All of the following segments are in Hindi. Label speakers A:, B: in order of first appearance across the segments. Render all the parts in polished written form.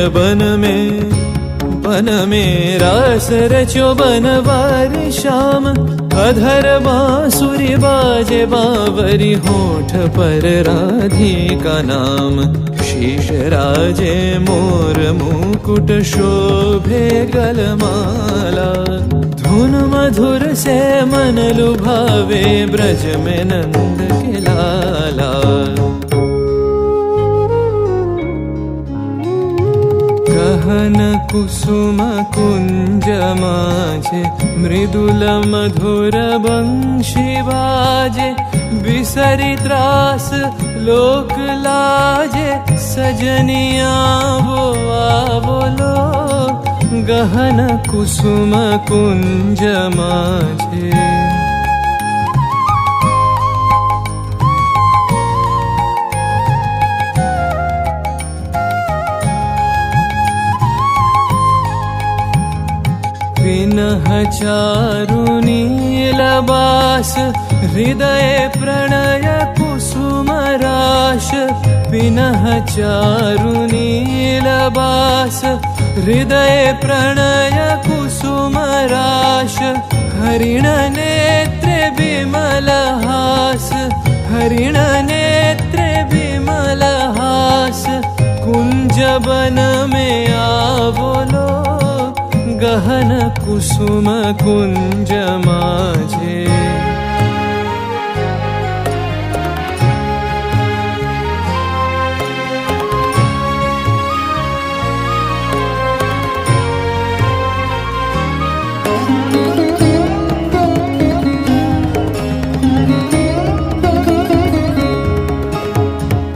A: बन में रास रचो बनवारी श्याम। अधर बांसुरी बाजे बावरी, होठ पर राधिका नाम। शीश राजे मोर मुकुट शोभे गलमाला। धुन मधुर से मन लुभावे, ब्रज में नंद के लाला। गहन कुसुम कुंज माझे, मृदुल मधुर बंशी बाजे। बिसरी त्रास लोक लाजे, सजनिया वो आवलो। गहन कुसुम कुंज माझे। विनह चारु नीलबास, हृदय प्रणय कुसुम राश। विनह चारु नीलबास, हृदय प्रणय कुसुम राश। हरिण नेत्रे विमल हास, हरिण नेत्रे विमल हास। कुंज बन में आवलो, गहन कुसुम कुंज माझे।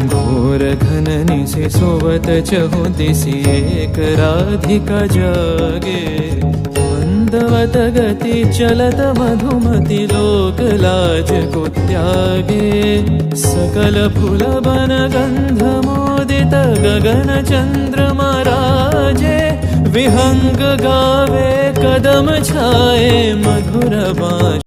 A: घोर घननी से सोवत चहु दिसी, एक राधिका जागे। मंदवत गति चलत मधुमति, लोक लाज को त्यागे। सकल फूल बन गंध मोदित, गगन चंद्रमा राजे। विहंग गावे कदम छाए, मधुर बाँसुरी।